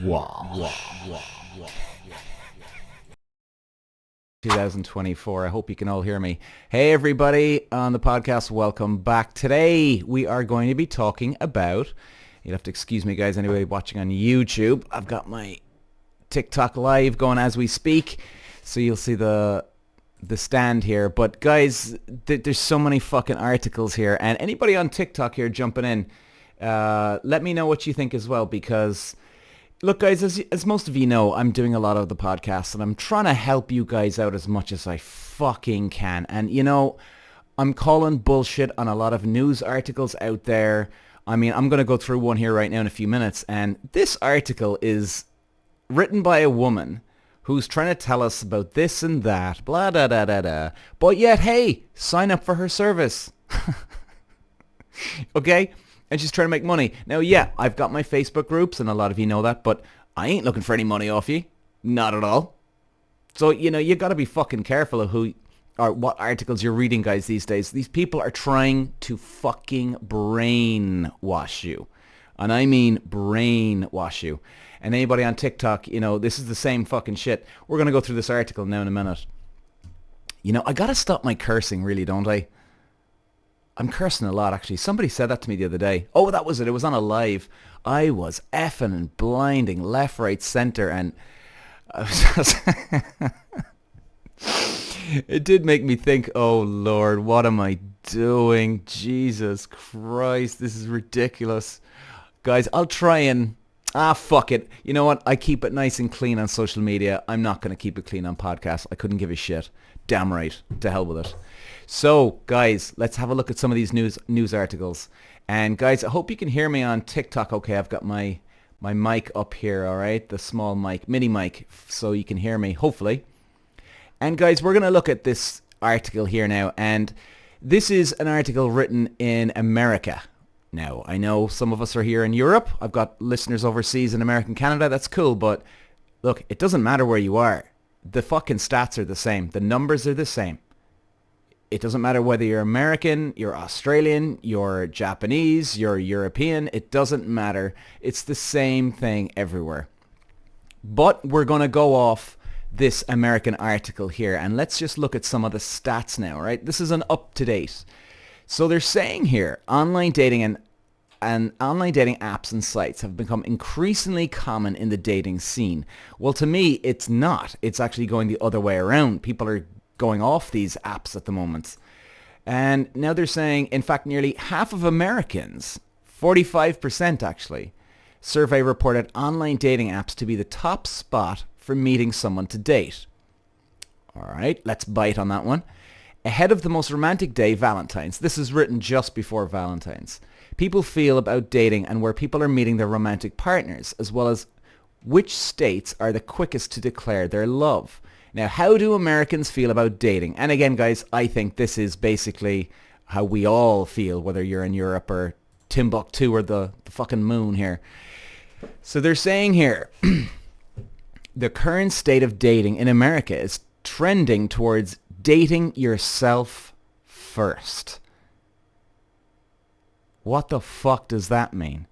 Walsh. 2024. I hope you can all hear me. Hey everybody on the podcast, welcome back. Today we are going to be talking about, you'll have to excuse me guys anyway watching on YouTube. I've got my TikTok live going as we speak, so you'll see the stand here. But guys, there's so many fucking articles here, and anybody on TikTok here jumping in, let me know what you think as well, because look guys, as most of you know, I'm doing a lot of the podcasts and I'm trying to help you guys out as much as I fucking can. And you know, I'm calling bullshit on a lot of news articles out there. I mean, I'm going to go through one here right now in a few minutes, and this article is written by a woman who's trying to tell us about this and that, blah, da, da, da, da. But yet, hey, sign up for her service. Okay? And she's trying to make money. Now, yeah, I've got my Facebook groups, and a lot of you know that, but I ain't looking for any money off you. Not at all. So, you know, you got to be fucking careful of who or what articles you're reading, guys, these days. These people are trying to fucking brainwash you. And I mean brainwash you. And anybody on TikTok, you know, this is the same fucking shit. We're going to go through this article now in a minute. You know, I got to stop my cursing, really, don't I? I'm cursing a lot, actually. Somebody said that to me the other day. Oh, that was it. It was on a live. I was effing and blinding left, right, center, and I was just it did make me think, oh, Lord, what am I doing? Jesus Christ, this is ridiculous. Guys, I'll try and... fuck it. You know what? I keep it nice and clean on social media. I'm not going to keep it clean on podcasts. I couldn't give a shit. Damn right. To hell with it. So, guys, let's have a look at some of these news articles. And, guys, I hope you can hear me on TikTok. Okay, I've got my mic up here, all right? The small mic, mini mic, so you can hear me, hopefully. And, guys, we're going to look at this article here now. And this is an article written in America. Now, I know some of us are here in Europe. I've got listeners overseas in America and Canada. That's cool. But, look, it doesn't matter where you are. The fucking stats are the same. The numbers are the same. It doesn't matter whether you're American, you're Australian, you're Japanese, you're European. It doesn't matter. It's the same thing everywhere. But we're going to go off this American article here, and let's just look at some of the stats now, right? This is an up-to-date. So they're saying here, online dating and online dating apps and sites have become increasingly common in the dating scene. Well, to me, it's not. It's actually going the other way around. People are going off these apps at the moment. And now they're saying, in fact, nearly half of Americans, 45% actually, survey reported online dating apps to be the top spot for meeting someone to date. All right, let's bite on that one. Ahead of the most romantic day, Valentine's. This is written just before Valentine's. People feel about dating and where people are meeting their romantic partners, as well as which states are the quickest to declare their love. Now, how do Americans feel about dating? And again, guys, I think this is basically how we all feel, whether you're in Europe or Timbuktu or the fucking moon here. So they're saying here, the current state of dating in America is trending towards dating yourself first. What the fuck does that mean?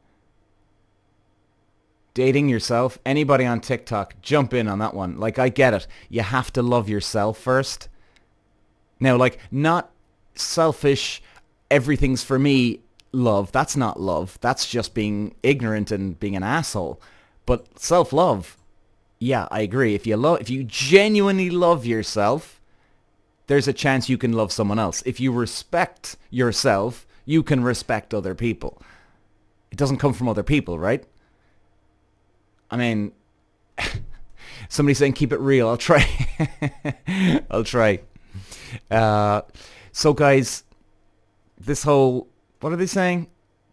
Dating yourself? Anybody on TikTok, jump in on that one. Like, I get it. You have to love yourself first. Now, like, not selfish, everything's for me love. That's not love. That's just being ignorant and being an asshole. But self-love, yeah, I agree. If you genuinely love yourself, there's a chance you can love someone else. If you respect yourself, you can respect other people. It doesn't come from other people, right? I mean, somebody's saying keep it real. I'll try. I'll try. So guys, this whole, what are they saying?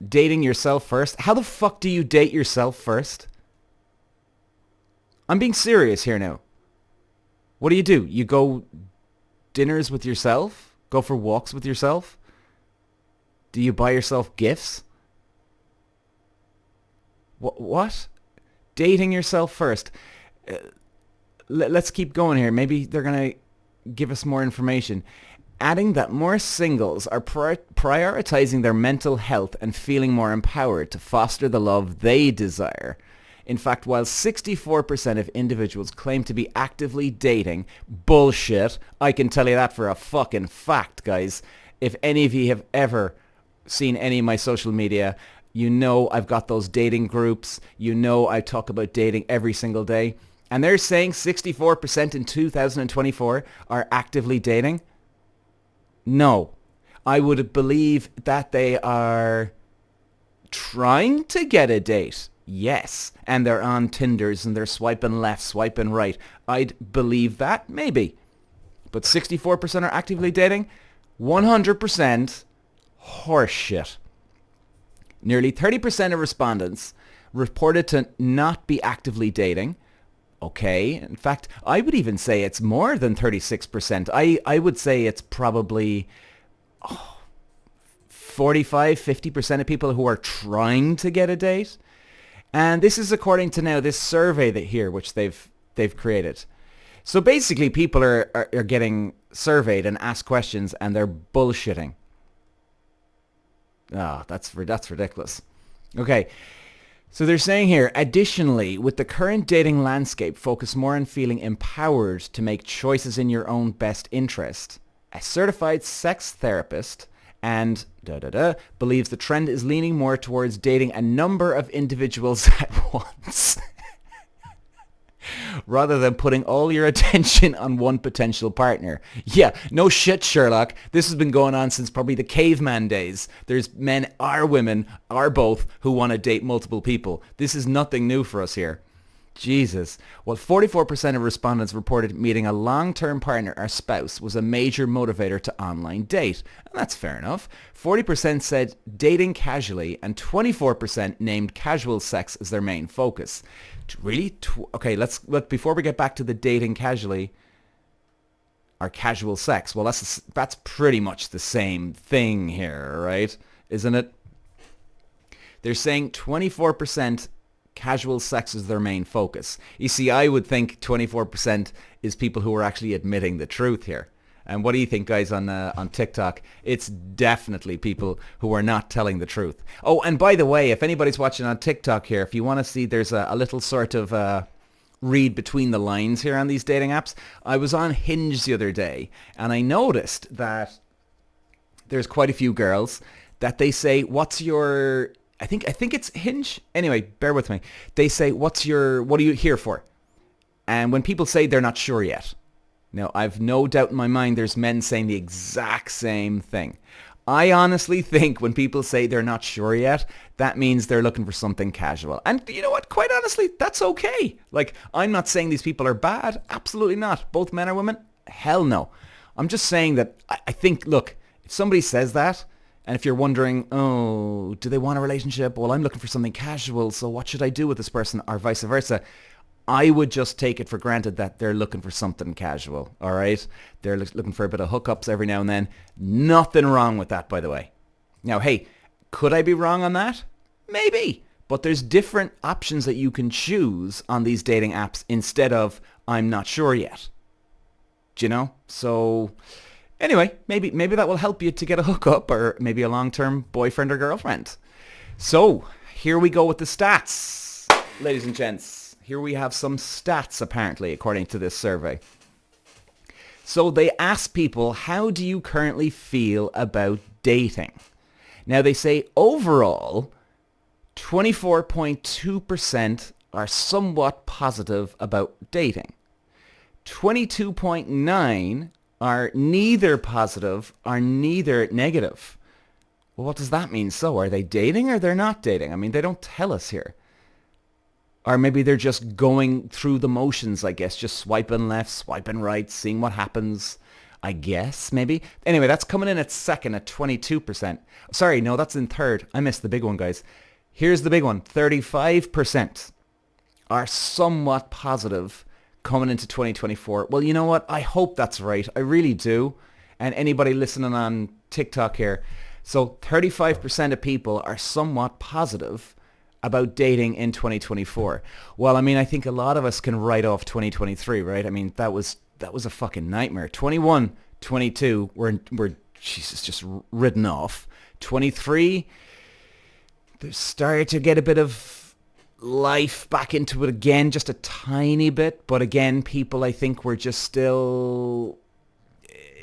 Dating yourself first? How the fuck do you date yourself first? I'm being serious here now. What do? You go dinners with yourself? Go for walks with yourself? Do you buy yourself gifts? What? Dating yourself first. Let's keep going here. Maybe they're going to give us more information. Adding that more singles are prioritizing their mental health and feeling more empowered to foster the love they desire. In fact, while 64% of individuals claim to be actively dating, bullshit, I can tell you that for a fucking fact, guys. If any of you have ever seen any of my social media, you know I've got those dating groups. You know I talk about dating every single day. And they're saying 64% in 2024 are actively dating? No. I would believe that they are trying to get a date. Yes. And they're on Tinders and they're swiping left, swiping right. I'd believe that, maybe. But 64% are actively dating? 100% horseshit. Nearly 30% of respondents reported to not be actively dating. Okay. In fact, I would even say it's more than 36%. I would say it's probably 45, 50% of people who are trying to get a date. And this is according to now this survey which they've created. So basically people are getting surveyed and asked questions and they're bullshitting. That's ridiculous. Okay. So they're saying here, additionally, with the current dating landscape, focus more on feeling empowered to make choices in your own best interest. A certified sex therapist and believes the trend is leaning more towards dating a number of individuals at once. Rather than putting all your attention on one potential partner. Yeah, no shit, Sherlock. This has been going on since probably the caveman days. There's men or women or both who want to date multiple people. This is nothing new for us here. Jesus. Well, 44% of respondents reported meeting a long-term partner or spouse was a major motivator to online date. And that's fair enough. 40% said dating casually and 24% named casual sex as their main focus. Really? Okay, let's before we get back to the dating casually or casual sex. Well, that's pretty much the same thing here, right? Isn't it? They're saying 24% casual sex is their main focus. You see, I would think 24% is people who are actually admitting the truth here. And what do you think, guys, on TikTok? It's definitely people who are not telling the truth. Oh, and by the way, if anybody's watching on TikTok here, if you want to see, there's a little sort of read between the lines here on these dating apps. I was on Hinge the other day, and I noticed that there's quite a few girls that they say, what's your... I think it's Hinge. Anyway, bear with me. They say, what are you here for? And when people say they're not sure yet. Now, I've no doubt in my mind there's men saying the exact same thing. I honestly think when people say they're not sure yet, that means they're looking for something casual. And you know what? Quite honestly, that's okay. Like, I'm not saying these people are bad. Absolutely not. Both men or women? Hell no. I'm just saying that I think, look, if somebody says that, and if you're wondering, oh, do they want a relationship? Well, I'm looking for something casual, so what should I do with this person? Or vice versa. I would just take it for granted that they're looking for something casual, all right? They're looking for a bit of hookups every now and then. Nothing wrong with that, by the way. Now, hey, could I be wrong on that? Maybe. But there's different options that you can choose on these dating apps instead of, I'm not sure yet. Do you know? So... anyway, maybe that will help you to get a hookup or maybe a long-term boyfriend or girlfriend. So, here we go with the stats. Ladies and gents, here we have some stats apparently according to this survey. So they asked people, how do you currently feel about dating? Now they say overall, 24.2% are somewhat positive about dating. 22.9% are neither positive or neither negative. Well, what does that mean? So are they dating or they're not dating? I mean, they don't tell us here. Or maybe they're just going through the motions, I guess, just swiping left, swiping right, seeing what happens, I guess, maybe. Anyway, that's coming in at second at 22%. Sorry, no, that's in third. I missed the big one, guys. Here's the big one. 35% are somewhat positive coming into 2024. Well, you know what? I hope that's right. I really do. And anybody listening on TikTok here. So 35% of people are somewhat positive about dating in 2024. Well, I mean, I think a lot of us can write off 2023, right? I mean, that was a fucking nightmare. 21, 22, we're Jesus, just ridden off. 23, they started to get a bit of life back into it again, just a tiny bit. But again, people, I think, were just still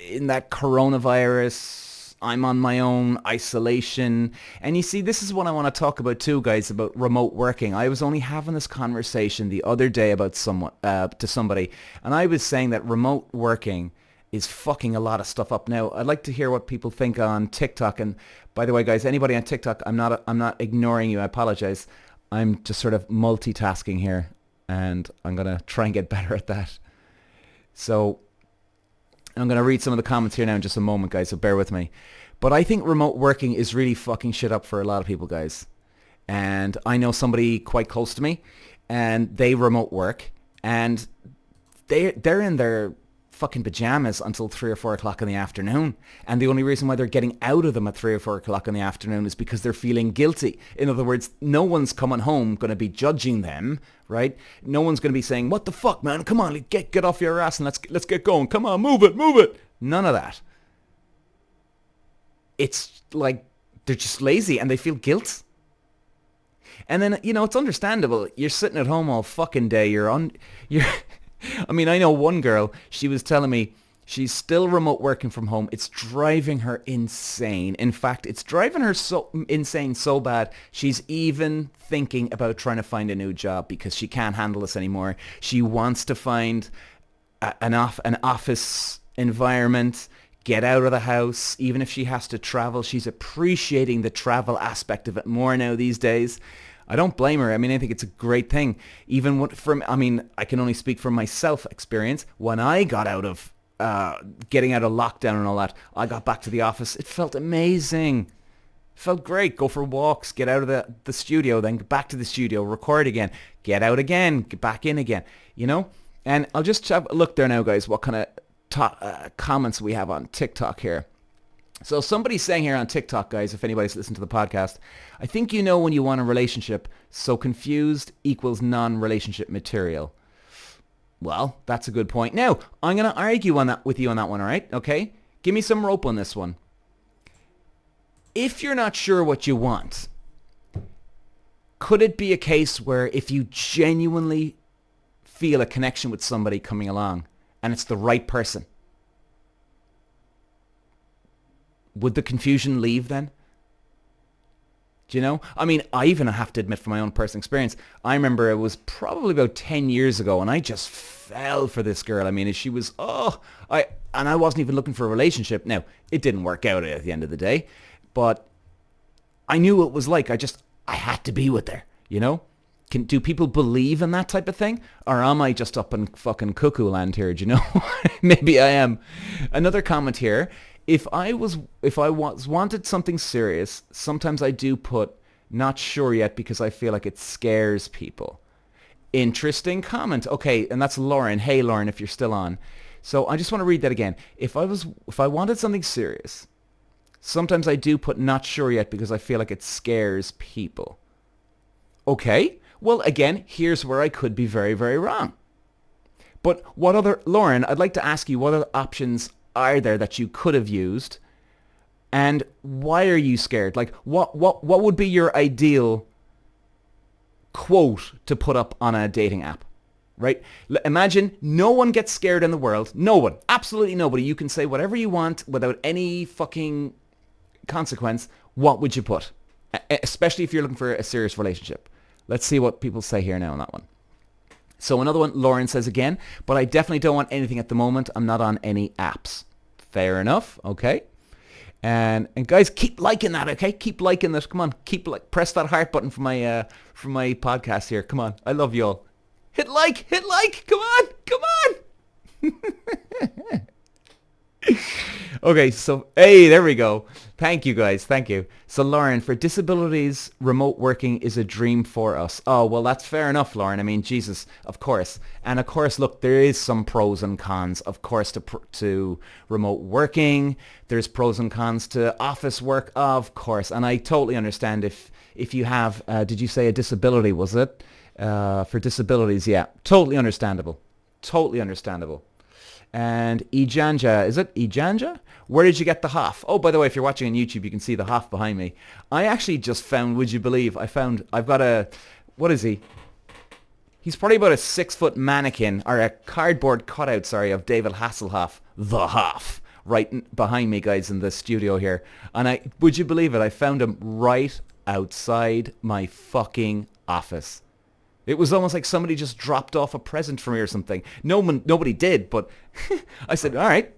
in that coronavirus, I'm on my own, isolation. And you see, this is what I want to talk about too, guys, about remote working. I was only having this conversation the other day about to somebody, and I was saying that remote working is fucking a lot of stuff up now. I'd like to hear what people think on TikTok. And by the way, guys, anybody on TikTok, I'm not ignoring you. I apologize. I'm just sort of multitasking here, and I'm going to try and get better at that. So I'm going to read some of the comments here now in just a moment, guys, so bear with me. But I think remote working is really fucking shit up for a lot of people, guys. And I know somebody quite close to me, and they remote work, and they're in their fucking pajamas until 3 or 4 o'clock in the afternoon. And the only reason why they're getting out of them at 3 or 4 o'clock in the afternoon is because they're feeling guilty. In other words, no one's coming home going to be judging them, right? No one's going to be saying, what the fuck, man? Come on, get off your ass and let's get going. Come on, move it. None of that. It's like they're just lazy and they feel guilt. And then, it's understandable. You're sitting at home all fucking day. I mean, I know one girl, she was telling me she's still remote working from home. It's driving her insane. In fact, it's driving her so insane so bad, she's even thinking about trying to find a new job because she can't handle this anymore. She wants to find an office environment, get out of the house. Even if she has to travel, she's appreciating the travel aspect of it more now these days. I don't blame her. I mean, I think it's a great thing. Even I can only speak from myself experience. When I got out of, getting out of lockdown and all that, I got back to the office. It felt amazing. It felt great. Go for walks, get out of the studio, then get back to the studio, record again, get out again, get back in again, And I'll just have a look there now, guys, what kind of comments we have on TikTok here. So somebody's saying here on TikTok, guys, if anybody's listened to the podcast, I think you know when you want a relationship, so confused equals non-relationship material. Well, that's a good point. Now, I'm going to argue on that with you on that one, all right? Okay? Give me some rope on this one. If you're not sure what you want, could it be a case where if you genuinely feel a connection with somebody coming along and it's the right person, would the confusion leave then? Do you know? I mean, I even have to admit from my own personal experience, I remember it was probably about 10 years ago and I just fell for this girl. I mean, she was, I wasn't even looking for a relationship. Now, it didn't work out at the end of the day, but I knew what it was like. I had to be with her, Do people believe in that type of thing? Or am I just up in fucking cuckoo land here, do you know? Maybe I am. Another comment here. If I wanted something serious, sometimes I do put not sure yet because I feel like it scares people. Interesting comment. Okay, and that's Lauren. Hey Lauren, if you're still on. So I just want to read that again. If I wanted something serious, sometimes I do put not sure yet because I feel like it scares people. Okay. Well, again, here's where I could be very, very wrong. But Lauren, I'd like to ask you, what other options are there that you could have used, and why are you scared? Like, what would be your ideal quote to put up on a dating app, right? Imagine no one gets scared in the world. No one. Absolutely nobody. You can say whatever you want without any fucking consequence. What would you put? Especially if you're looking for a serious relationship. Let's see what people say here now on that one. So another one, Lauren says again, but I definitely don't want anything at the moment. I'm not on any apps. Fair enough. Okay. And guys, keep liking that, okay? Keep liking this. Come on. Press that heart button for my podcast here. Come on. I love you all. Hit like. Come on. Okay, so, hey, there we go. Thank you, guys. Thank you. So, Lauren, for disabilities, remote working is a dream for us. Oh, well, that's fair enough, Lauren. I mean, Jesus, of course. And, of course, look, there is some pros and cons, of course, to remote working. There's pros and cons to office work, of course. And I totally understand if you have, did you say a disability, was it? For disabilities, yeah. Totally understandable. Totally understandable. And Ijanja, is it Ijanja? Where did you get the Hoff? Oh, by the way, if you're watching on YouTube, you can see the Hoff behind me. I actually just found, would you believe, I've got What is he? He's probably about a 6-foot mannequin, or a cardboard cutout, sorry, of David Hasselhoff, the Hoff, right behind me, guys, in the studio here. And would you believe it? I found him right outside my fucking office. It was almost like somebody just dropped off a present for me or something. Nobody did, but I said, all right,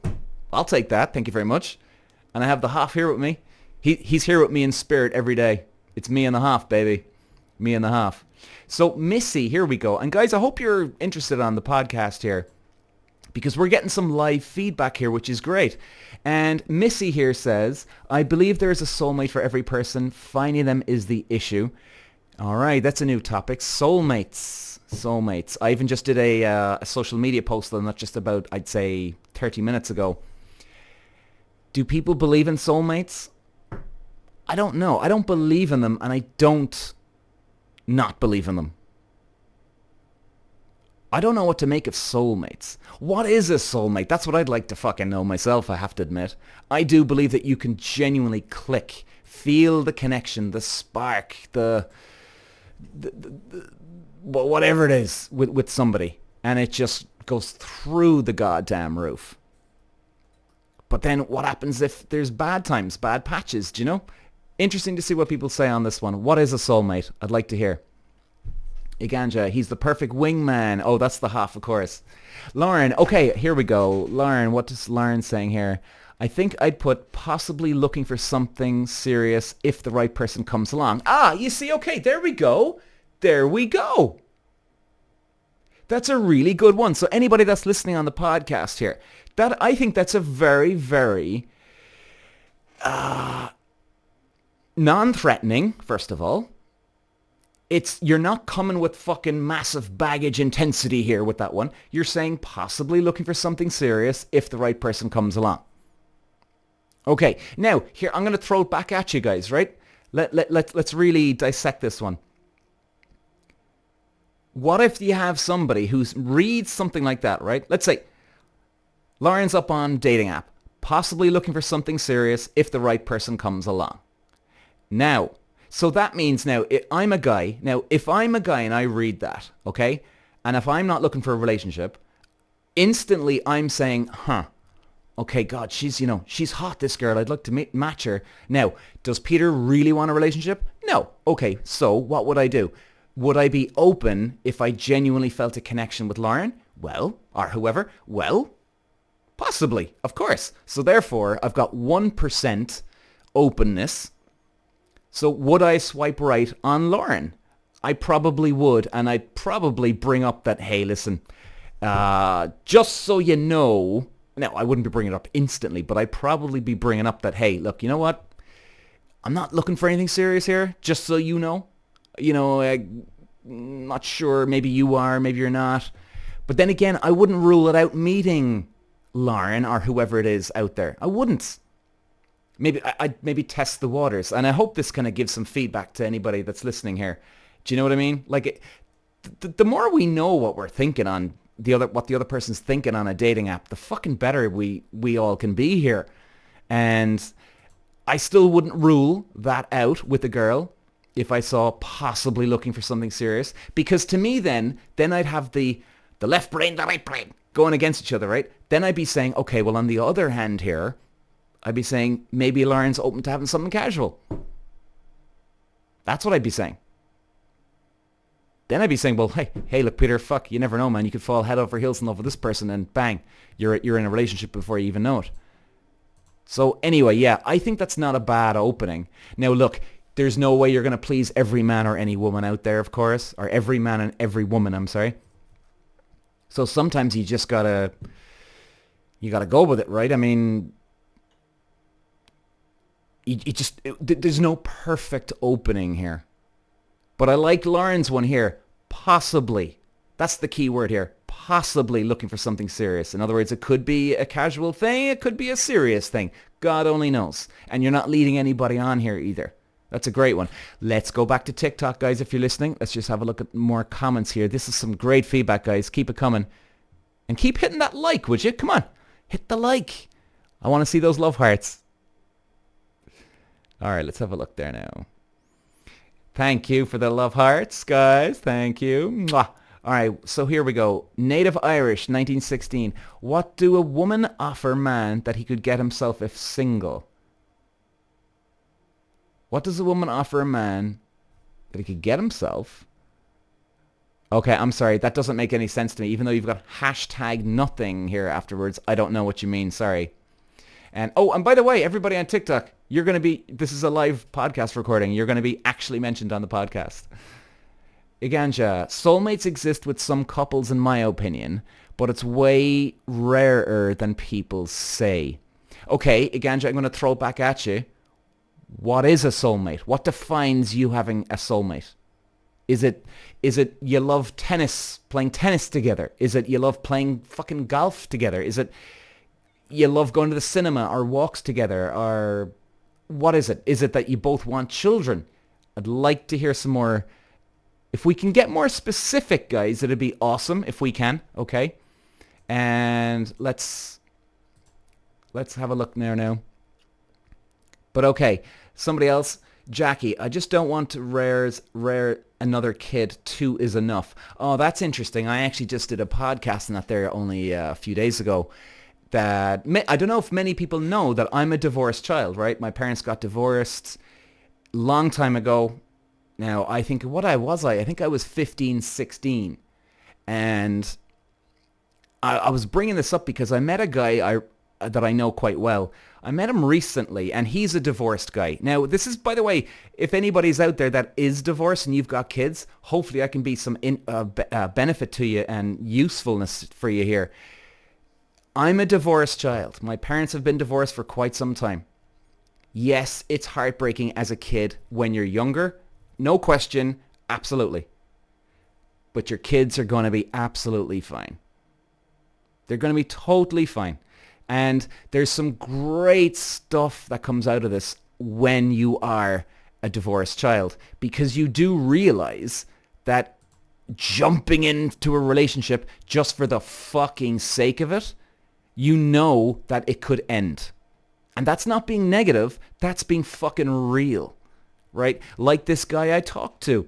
I'll take that. Thank you very much. And I have the Hoff here with me. He's here with me in spirit every day. It's me and the Hoff, baby. Me and the Hoff. So Missy, here we go. And guys, I hope you're interested on the podcast here, because we're getting some live feedback here, which is great. And Missy here says, I believe there is a soulmate for every person. Finding them is the issue. All right, that's a new topic. Soulmates. Soulmates. I even just did a social media post on that just about, I'd say, 30 minutes ago. Do people believe in soulmates? I don't know. I don't believe in them, and I don't not believe in them. I don't know what to make of soulmates. What is a soulmate? That's what I'd like to fucking know myself, I have to admit. I do believe that you can genuinely click, feel the connection, the spark, the whatever it is with somebody, and it just goes through the goddamn roof. But then what happens if there's bad times, bad patches, do you know? Interesting to see what people say on this one. What is a soulmate? I'd like to hear. Iganja, he's the perfect wingman. Oh, that's the Hoff, of course. Lauren, okay, here we go. Lauren, what is Lauren saying here? I think I'd put possibly looking for something serious if the right person comes along. Ah, you see, okay, there we go. There we go. That's a really good one. So anybody that's listening on the podcast here, I think that's a very, very non-threatening, first of all. You're not coming with fucking massive baggage intensity here with that one. You're saying possibly looking for something serious if the right person comes along. Okay, now, here, I'm going to throw it back at you guys, right? Let's really dissect this one. What if you have somebody who reads something like that, right? Let's say, Lauren's up on dating app, possibly looking for something serious if the right person comes along. Now, so that means now, I'm a guy. Now, if I'm a guy and I read that, okay, and if I'm not looking for a relationship, instantly I'm saying, okay, God, she's hot, this girl. I'd like to match her. Now, does Peter really want a relationship? No. Okay, so what would I do? Would I be open if I genuinely felt a connection with Lauren? Well, or whoever? Well, possibly, of course. So therefore, I've got 1% openness. So would I swipe right on Lauren? I probably would, and I'd probably bring up that, hey, listen, just so you know, now I wouldn't be bringing it up instantly, but I'd probably be bringing up that, hey, look, you know what? I'm not looking for anything serious here, just so you know. You know, I'm not sure, maybe you are, maybe you're not. But then again, I wouldn't rule it out meeting Lauren or whoever it is out there. I wouldn't. Maybe I'd test the waters, and I hope this kind of gives some feedback to anybody that's listening here. Do you know what I mean? Like, the more we know what we're thinking on what the other person's thinking on a dating app, the fucking better we all can be here. And I still wouldn't rule that out with a girl if I saw possibly looking for something serious, because to me then I'd have the left brain, the right brain going against each other, right? Then I'd be saying, okay, well, on the other hand here, I'd be saying maybe Lauren's open to having something casual. That's what I'd be saying. Then I'd be saying, well, hey, look, Peter, fuck, you never know, man. You could fall head over heels in love with this person, and bang, you're in a relationship before you even know it. So anyway, yeah, I think that's not a bad opening. Now, look, there's no way you're going to please every man or any woman out there, of course, or every man and every woman, I'm sorry. So sometimes you just gotta go with it, right? I mean, there's no perfect opening here. But I like Lauren's one here. Possibly. That's the key word here. Possibly looking for something serious. In other words, it could be a casual thing. It could be a serious thing. God only knows. And you're not leading anybody on here either. That's a great one. Let's go back to TikTok, guys, if you're listening. Let's just have a look at more comments here. This is some great feedback, guys. Keep it coming. And keep hitting that like, would you? Come on. Hit the like. I want to see those love hearts. All right, let's have a look there now. Thank you for the love hearts, guys. Thank you. Mwah. All right, so here we go. Native Irish, 1916. What do a woman offer man that he could get himself if single? What does a woman offer a man that he could get himself? Okay, I'm sorry. That doesn't make any sense to me. Even though you've got hashtag nothing here afterwards, I don't know what you mean. Sorry. And by the way, everybody on TikTok, you're going to be, this is a live podcast recording. You're going to be actually mentioned on the podcast. Iganja, soulmates exist with some couples in my opinion, but it's way rarer than people say. Okay, Iganja, I'm going to throw it back at you. What is a soulmate? What defines you having a soulmate? Is it you love tennis, playing tennis together? Is it you love playing fucking golf together? Is it you love going to the cinema or walks together? Or what is it? Is it that you both want children? I'd like to hear some more. If we can get more specific, guys, it'd be awesome if we can, okay? And let's have a look there now. But okay, somebody else. Jackie, I just don't want to rare another kid. 2 is enough. Oh, that's interesting. I actually just did a podcast on that there only a few days ago. That I don't know if many people know that I'm a divorced child, right? My parents got divorced long time ago. Now, I think, I think I was 15, 16. And I was bringing this up because I met a guy that I know quite well. I met him recently, and he's a divorced guy. Now, this is, by the way, if anybody's out there that is divorced and you've got kids, hopefully I can be some benefit to you and usefulness for you here. I'm a divorced child. My parents have been divorced for quite some time. Yes, it's heartbreaking as a kid when you're younger. No question, absolutely. But your kids are going to be absolutely fine. They're going to be totally fine. And there's some great stuff that comes out of this when you are a divorced child, because you do realize that jumping into a relationship just for the fucking sake of it, you know that it could end. And that's not being negative, that's being fucking real, right? Like this guy I talked to.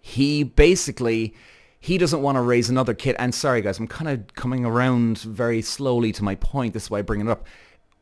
He doesn't want to raise another kid. And sorry, guys, I'm kind of coming around very slowly to my point. This is why I bring it up.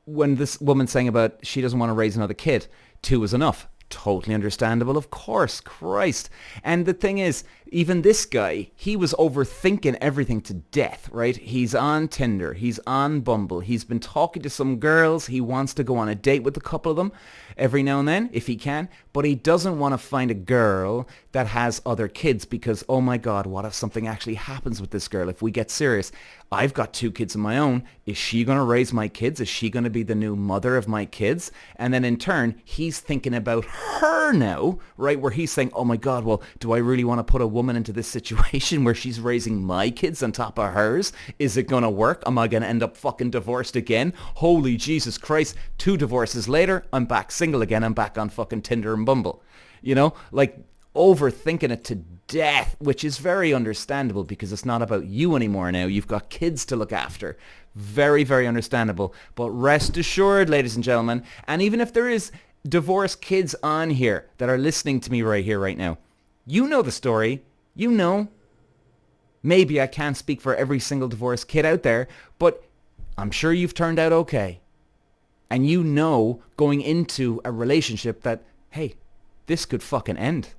When this woman's saying about she doesn't want to raise another kid, 2 is enough. Totally understandable, of course. Christ. And the thing is, even this guy, he was overthinking everything to death, right? He's on Tinder. He's on Bumble. He's been talking to some girls. He wants to go on a date with a couple of them every now and then, if he can. But he doesn't want to find a girl that has other kids because, oh my God, what if something actually happens with this girl? If we get serious, I've got 2 kids of my own. Is she going to raise my kids? Is she going to be the new mother of my kids? And then in turn, he's thinking about her now, right? Where he's saying, oh my God, well, do I really want to put a woman into this situation where she's raising my kids on top of hers? Is it going to work? Am I going to end up fucking divorced again? Holy Jesus Christ. 2 divorces later, I'm back single again. I'm back on fucking Tinder and Bumble. You know, like overthinking it to death, which is very understandable because it's not about you anymore now. You've got kids to look after. Very, very understandable. But rest assured, ladies and gentlemen, and even if there is divorced kids on here that are listening to me right here, right now, you know the story. You know. Maybe I can't speak for every single divorced kid out there, but I'm sure you've turned out okay. And you know going into a relationship that, hey, this could fucking end.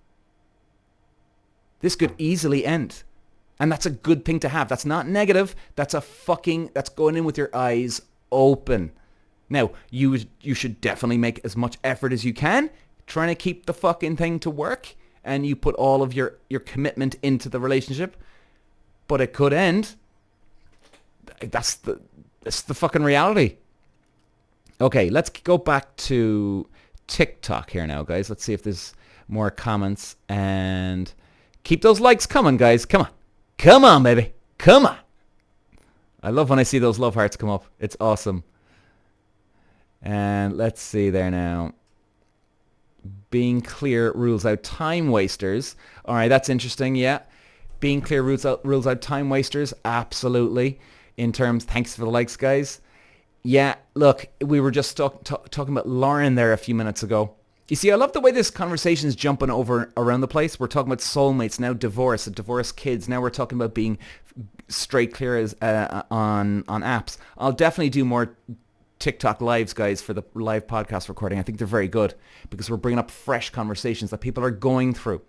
This could easily end. And that's a good thing to have. That's not negative. That's going in with your eyes open. Now, you should definitely make as much effort as you can trying to keep the fucking thing to work, and you put all of your commitment into the relationship. But it could end. That's the fucking reality. Okay, let's go back to TikTok here now, guys. Let's see if there's more comments. And keep those likes coming, guys. Come on. Come on, baby. Come on. I love when I see those love hearts come up. It's awesome. And let's see there now. Being clear rules out time wasters. All right, that's interesting. Yeah. Being clear rules out time wasters. Absolutely. Thanks for the likes, guys. Yeah, look, we were just talking about Lauren there a few minutes ago. You see, I love the way this conversation is jumping over around the place. We're talking about soulmates, now divorce, divorced kids. Now we're talking about being straight clear as on apps. I'll definitely do more TikTok lives, guys, for the live podcast recording. I think they're very good because we're bringing up fresh conversations that people are going through.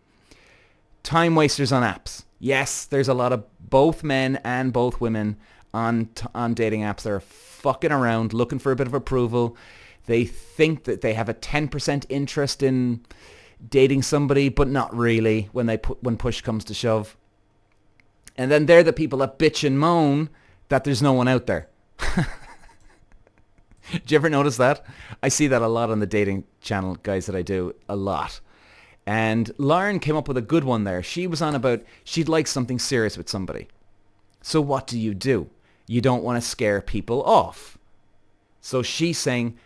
Time wasters on apps. Yes, there's a lot of both men and both women on dating apps that are fucking around, looking for a bit of approval. They think that they have a 10% interest in dating somebody, but not really when push comes to shove. And then they're the people that bitch and moan that there's no one out there. Did you ever notice that? I see that a lot on the dating channel, guys, that I do a lot. And Lauren came up with a good one there. She was on about she'd like something serious with somebody. So what do? You don't want to scare people off. So she's saying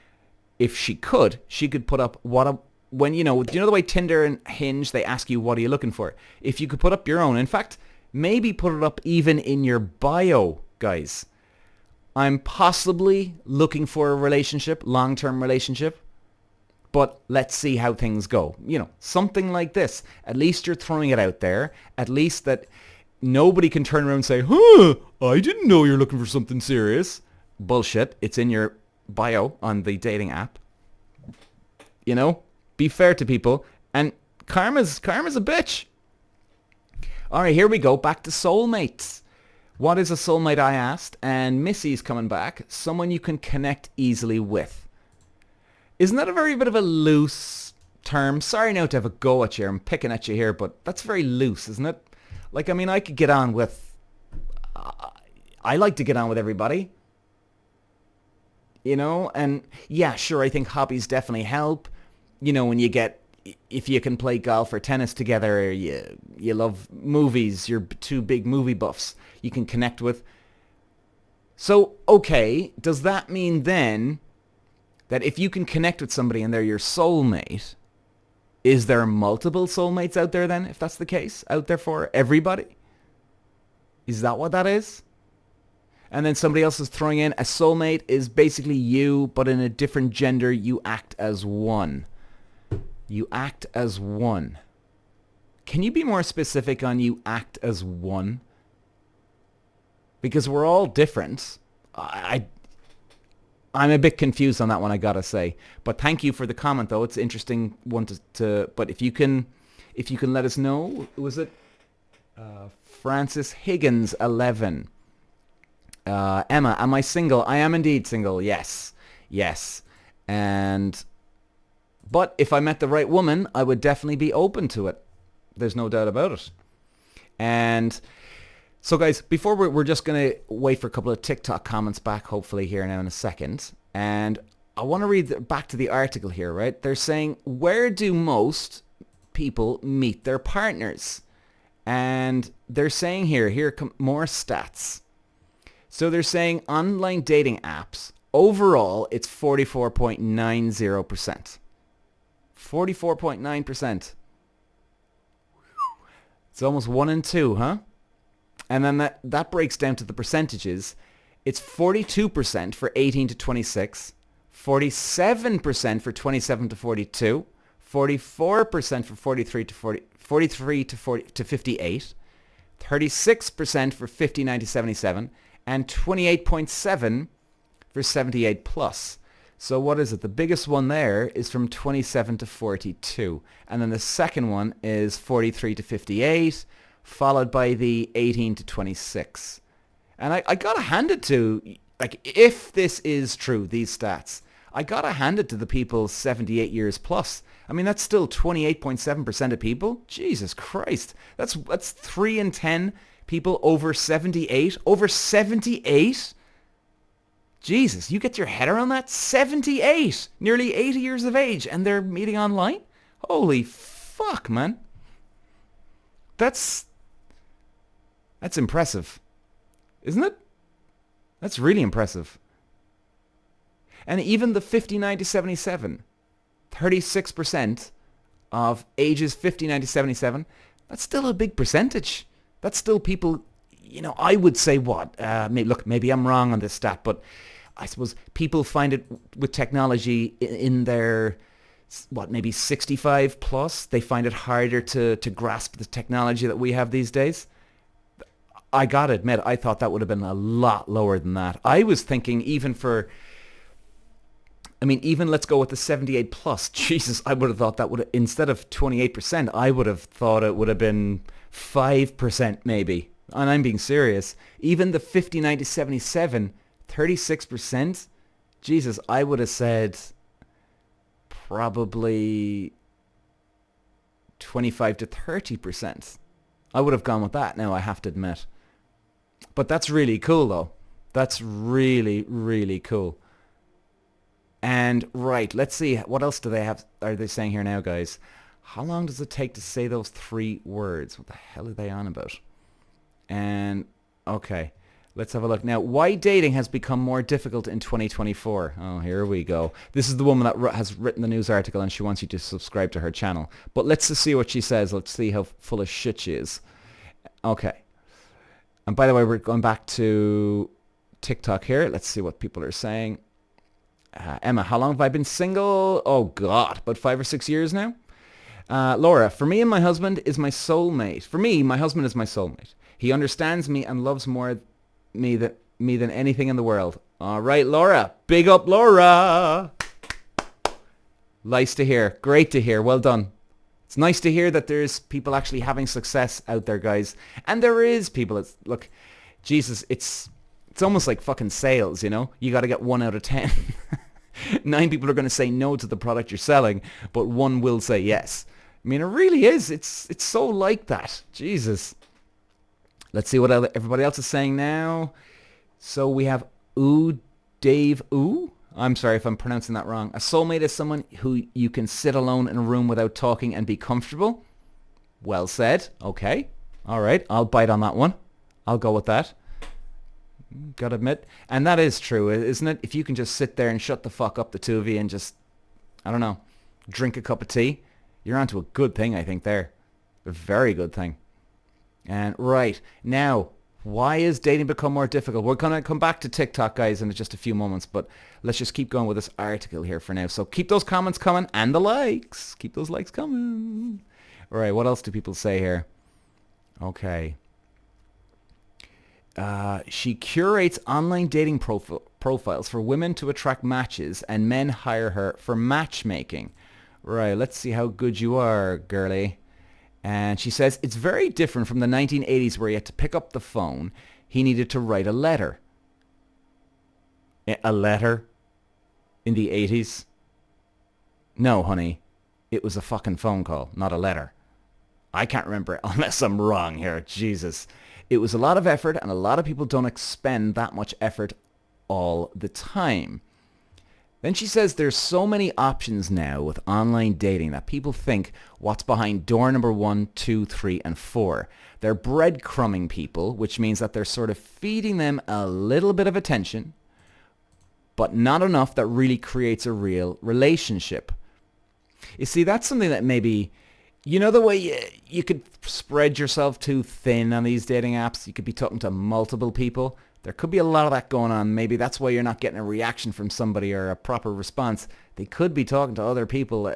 if she could put up when you know the way Tinder and Hinge, they ask you what are you looking for? If you could put up your own, in fact, maybe put it up even in your bio, guys. I'm possibly looking for a relationship, long-term relationship, but let's see how things go. Something like this. At least you're throwing it out there. At least that nobody can turn around and say, I didn't know you're looking for something serious. Bullshit. It's in your bio on the dating app. Be fair to people. And karma's a bitch. All right, here we go. Back to soulmates. What is a soulmate, I asked, and Missy's coming back. Someone you can connect easily with. Isn't that a very bit of a loose term? Sorry now to have a go at you. I'm picking at you here, but that's very loose, isn't it? I could get on with... I like to get on with everybody. And yeah, sure, I think hobbies definitely help. When you get... If you can play golf or tennis together, or you love movies, you're two big movie buffs, you can connect with. So, okay, does that mean then that if you can connect with somebody and they're your soulmate, is there multiple soulmates out there then, if that's the case, out there for everybody? Is that what that is? And then somebody else is throwing in a soulmate is basically you, but in a different gender, you act as one. You act as one. Can you be more specific on you act as one? Because we're all different. I'm a bit confused on that one, I gotta say. But thank you for the comment, though. It's an interesting one to but if you can let us know, who was it? Francis Higgins 11. Emma, am I single? I am indeed single. Yes. But if I met the right woman, I would definitely be open to it. There's no doubt about it. And so, guys, before we're just going to wait for a couple of TikTok comments back, hopefully, here now in a second. And I want to read back to the article here, right? They're saying, where do most people meet their partners? And they're saying here come more stats. So they're saying online dating apps, overall, it's 44.90%. 44.9%. It's almost 1 in 2, huh? And then that breaks down to the percentages. It's 42% for 18 to 26, 47% for 27 to 42, 44% for 43 to 58, 36% for 59 to 77, and 28.7 for 78 plus. So what is it? The biggest one there is from 27 to 42. And then the second one is 43 to 58, followed by the 18 to 26. And I gotta hand it to, if this is true, these stats, I gotta hand it to the people 78 years plus. I mean, that's still 28.7% of people. Jesus Christ. That's 3 in 10 people over 78. Over 78? Jesus, you get your head around that? 78! Nearly 80 years of age, and they're meeting online? Holy fuck, man. That's impressive. Isn't it? That's really impressive. And even the 59 to 77, 36% of ages 59 to 77, that's still a big percentage. That's still people, I would say what? Maybe I'm wrong on this stat, but I suppose people find it with technology in their maybe 65 plus, they find it harder to grasp the technology that we have these days. I gotta admit, I thought that would have been a lot lower than that. I was thinking even let's go with the 78 plus. Jesus, I would have thought that would have, instead of 28%, I would have thought it would have been 5% maybe. And I'm being serious. Even the 59 to 77, 36%. Jesus, I would have said probably 25 to 30%. I would have gone with that now, I have to admit. But that's really cool, though. That's really, really cool. And, right, let's see. What else are they saying here now, guys? How long does it take to say those 3 words? What the hell are they on about? And, okay. Let's have a look. Now, why dating has become more difficult in 2024. Oh, here we go. This is the woman that has written the news article, and she wants you to subscribe to her channel. But let's just see what she says. Let's see how full of shit she is. Okay. And by the way, we're going back to TikTok here. Let's see what people are saying. Emma, how long have I been single? Oh, God. About 5 or 6 years now? Laura, for me and my husband is my soulmate. For me, my husband is my soulmate. He understands me and loves me than anything in the world. All right, Laura. Big up, Laura. Nice to hear. Great to hear. Well done. It's nice to hear that there's people actually having success out there, guys. And there is people. Look, Jesus, it's almost like fucking sales, you know? You got to get 1 out of 10. 9 people are going to say no to the product you're selling, but 1 will say yes. I mean, it really is. It's so like that. Jesus. Let's see what everybody else is saying now. So we have Dave Ooh. I'm sorry if I'm pronouncing that wrong. A soulmate is someone who you can sit alone in a room without talking and be comfortable. Well said. Okay. All right. I'll bite on that one. I'll go with that. Gotta admit. And that is true, isn't it? If you can just sit there and shut the fuck up, the two of you, and just, I don't know, drink a cup of tea, you're onto a good thing, I think, there. A very good thing. And right. Now, why is dating become more difficult? We're going to come back to TikTok, guys, in just a few moments, but let's just keep going with this article here for now. So keep those comments coming and the likes. Keep those likes coming. All right, what else do people say here? Okay. She curates online dating profiles for women to attract matches, and men hire her for matchmaking. Right, let's see how good you are, girlie. And she says, it's very different from the 1980s where he had to pick up the phone. He needed to write a letter. A letter? In the 80s? No, honey. It was a fucking phone call, not a letter. I can't remember it unless I'm wrong here. Jesus. It was a lot of effort, and a lot of people don't expend that much effort all the time. Then she says there's so many options now with online dating that people think what's behind door number 1, 2, 3, and 4. They're breadcrumbing people, which means that they're sort of feeding them a little bit of attention, but not enough that really creates a real relationship. You see, that's something that maybe, you know the way you could spread yourself too thin on these dating apps? You could be talking to multiple people. There could be a lot of that going on. Maybe that's why you're not getting a reaction from somebody or a proper response. They could be talking to other people,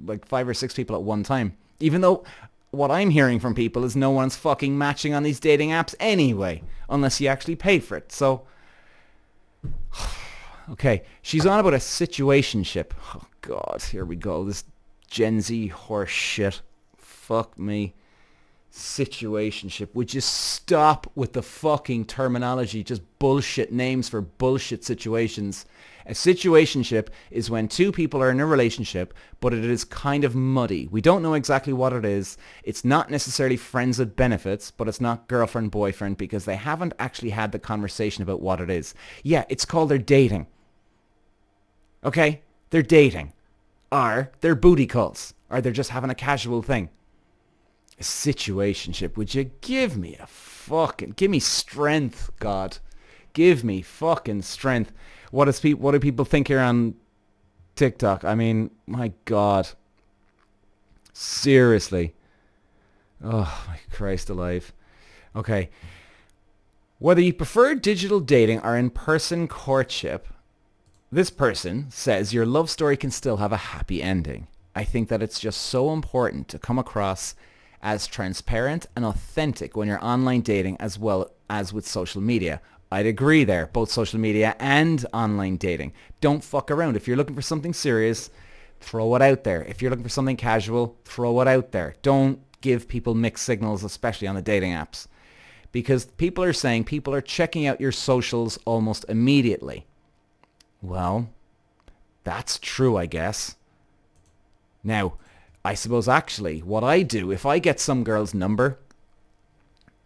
like 5 or 6 people at one time. Even though what I'm hearing from people is no one's fucking matching on these dating apps anyway, unless you actually pay for it. So, okay, she's on about a situationship. Oh, God, here we go. This Gen Z horse shit. Fuck me. Situationship. Would you stop with the fucking terminology? Just bullshit names for bullshit situations. A situationship is when 2 people are in a relationship, but it is kind of muddy. We don't know exactly what it is. It's not necessarily friends with benefits, but it's not girlfriend, boyfriend, because they haven't actually had the conversation about what it is. Yeah, it's called they're dating. Okay? They're dating. Or they're booty calls. Or they're just having a casual thing. A situationship. Would you give me give me strength, God. Give me fucking strength. What do people think here on TikTok? I mean, my God. Seriously. Oh, my Christ alive. Okay. Whether you prefer digital dating or in-person courtship, this person says your love story can still have a happy ending. I think that it's just so important to come across as transparent and authentic when you're online dating as well as with social media. I'd agree there, both social media and online dating. Don't fuck around. If you're looking for something serious, throw it out there. If you're looking for something casual, throw it out there. Don't give people mixed signals, especially on the dating apps. Because people are saying people are checking out your socials almost immediately. Well, that's true, I guess. Now, I suppose actually what I do, if I get some girl's number,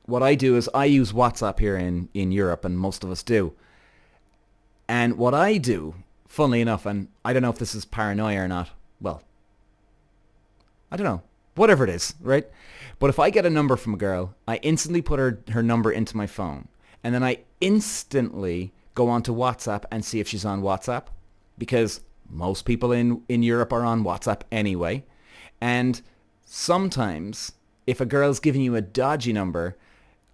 what I do is I use WhatsApp here in Europe, and most of us do. And what I do, funnily enough, and I don't know if this is paranoia or not, well, I don't know, whatever it is, right? But if I get a number from a girl, I instantly put her number into my phone, and then I instantly go onto WhatsApp and see if she's on WhatsApp, because most people in Europe are on WhatsApp anyway. And sometimes if a girl's giving you a dodgy number,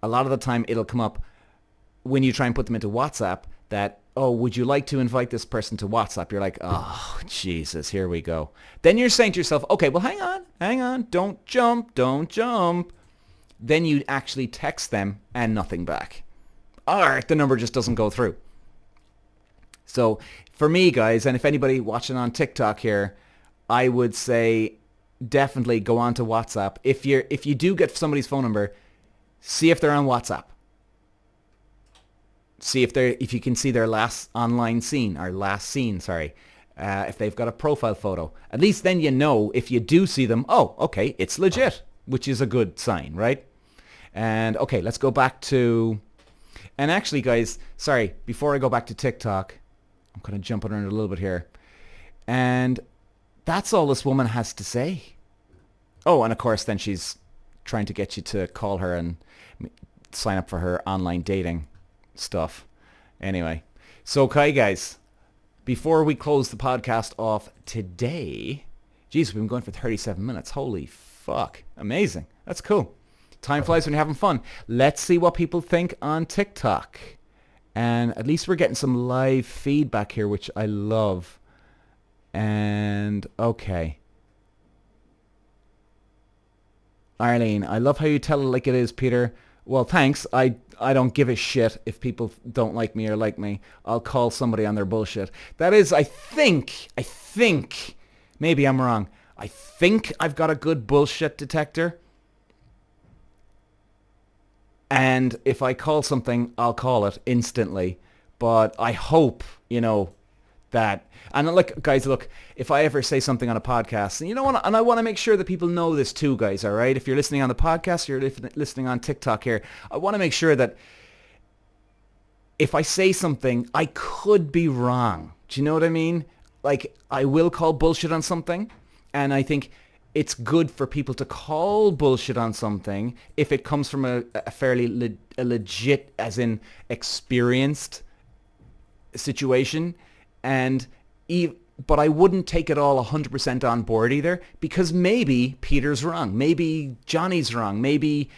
a lot of the time it'll come up when you try and put them into WhatsApp that, oh, would you like to invite this person to WhatsApp? You're like, oh, Jesus, here we go. Then you're saying to yourself, okay, well, hang on, don't jump. Then you actually text them and nothing back. Or the number just doesn't go through. So for me, guys, and if anybody watching on TikTok here, I would say definitely go on to WhatsApp. If you do get somebody's phone number, see if they're on WhatsApp. See if you can see their last scene, if they've got a profile photo. At least then you know if you do see them, oh, okay, it's legit, which is a good sign, right? And okay, let's go back to, and actually guys, sorry, before I go back to TikTok, I'm kind of jumping around a little bit here. And that's all this woman has to say. Oh, and of course then she's trying to get you to call her and sign up for her online dating stuff. Anyway, so okay guys, before we close the podcast off today, geez, we've been going for 37 minutes. Holy fuck. Amazing. That's cool. Time flies when you're having fun. Let's see what people think on TikTok. And at least we're getting some live feedback here, which I love. And okay. Arlene, I love how you tell it like it is, Peter. Well, thanks. I don't give a shit if people don't like me or like me. I'll call somebody on their bullshit. That is, I think, maybe I'm wrong. I think I've got a good bullshit detector. And if I call something, I'll call it instantly. But I hope, that, and look, guys, look, if I ever say something on a podcast, and I want to make sure that people know this too, guys, all right? If you're listening on the podcast, you're listening on TikTok here, I want to make sure that if I say something, I could be wrong. Do you know what I mean? Like, I will call bullshit on something, and I think it's good for people to call bullshit on something if it comes from a fairly legit, as in experienced situation. But I wouldn't take it all 100% on board either, because maybe Peter's wrong, maybe Johnny's wrong, maybe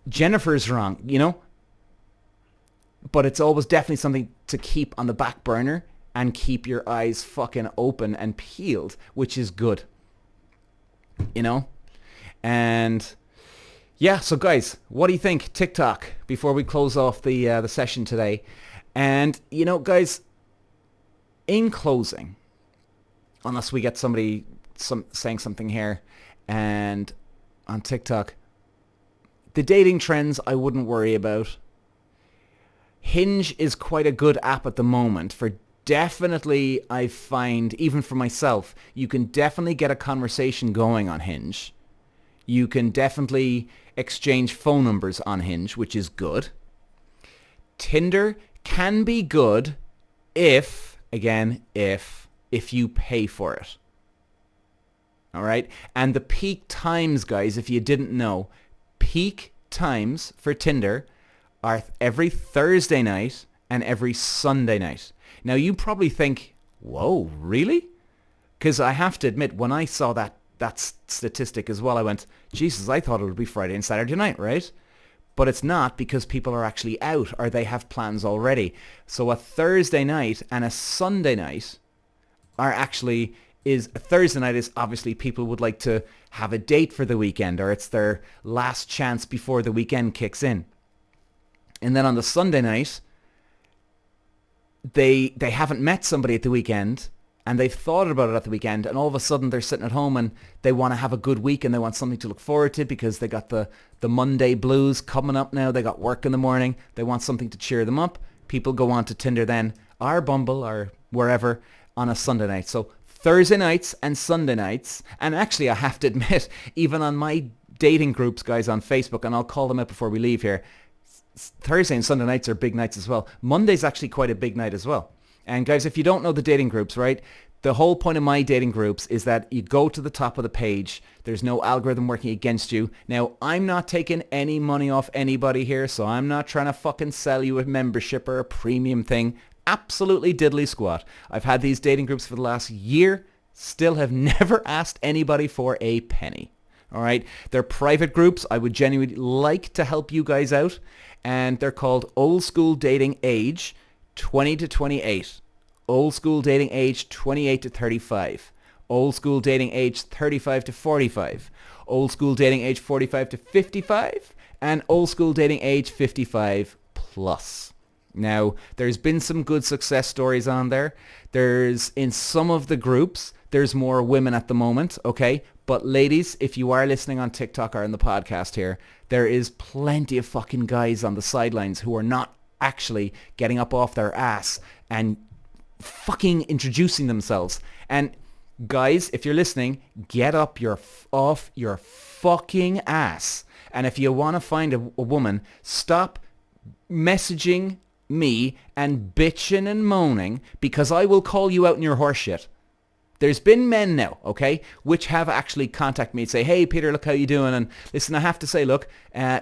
Jennifer's wrong, But it's always definitely something to keep on the back burner and keep your eyes fucking open and peeled, which is good. And yeah, so guys, what do you think? TikTok, before we close off the session today. And guys, in closing, unless we get somebody saying something here and on TikTok, the dating trends I wouldn't worry about. Hinge is quite a good app at the moment for definitely, I find, even for myself, you can definitely get a conversation going on Hinge. You can definitely exchange phone numbers on Hinge, which is good. Tinder can be good if you pay for it. All right? And the peak times, guys, if you didn't know, peak times for Tinder are every Thursday night and every Sunday night. Now, you probably think, whoa, really? Because I have to admit, when I saw that statistic as well, I went, Jesus, I thought it would be Friday and Saturday night, right? But it's not, because people are actually out or they have plans already. So a Thursday night and a Sunday night are actually is a Thursday night is obviously people would like to have a date for the weekend, or it's their last chance before the weekend kicks in. And then on the Sunday night, they haven't met somebody at the weekend, and they've thought about it at the weekend, and all of a sudden they're sitting at home and they want to have a good week and they want something to look forward to because they got the Monday blues coming up now. They got work in the morning. They want something to cheer them up. People go on to Tinder then, or Bumble, or wherever, on a Sunday night. So Thursday nights and Sunday nights, and actually I have to admit, even on my dating groups, guys, on Facebook, and I'll call them out before we leave here, Thursday and Sunday nights are big nights as well. Monday's actually quite a big night as well. And guys, if you don't know the dating groups, right, the whole point of my dating groups is that you go to the top of the page. There's no algorithm working against you. Now, I'm not taking any money off anybody here, so I'm not trying to fucking sell you a membership or a premium thing. Absolutely diddly squat. I've had these dating groups for the last year, still have never asked anybody for a penny. All right, they're private groups. I would genuinely like to help you guys out, and they're called Old School Dating Age 20 to 28, Old School Dating Age 28 to 35, Old School Dating Age 35 to 45, Old School Dating Age 45 to 55, and Old School Dating Age 55 plus. Now, there's been some good success stories on there. There's, in some of the groups, there's more women at the moment, okay? But ladies, if you are listening on TikTok or in the podcast here, there is plenty of fucking guys on the sidelines who are not actually getting up off their ass and fucking introducing themselves. And guys, if you're listening, get up off your fucking ass. And if you want to find a woman, stop messaging me and bitching and moaning, because I will call you out in your horseshit. There's been men now, okay, which have actually contacted me and say, hey, Peter, look how you doing. And listen, I have to say, look,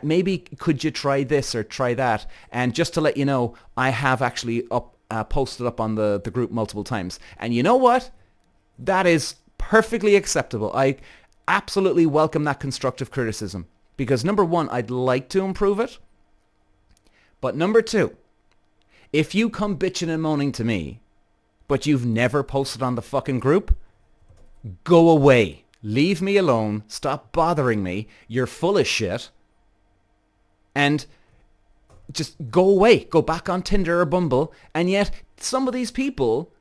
maybe could you try this or try that? And just to let you know, I have actually posted up on the group multiple times. And you know what? That is perfectly acceptable. I absolutely welcome that constructive criticism. Because number one, I'd like to improve it. But number two, if you come bitching and moaning to me, but you've never posted on the fucking group, go away. Leave me alone. Stop bothering me. You're full of shit. And just go away. Go back on Tinder or Bumble. And yet, some of these people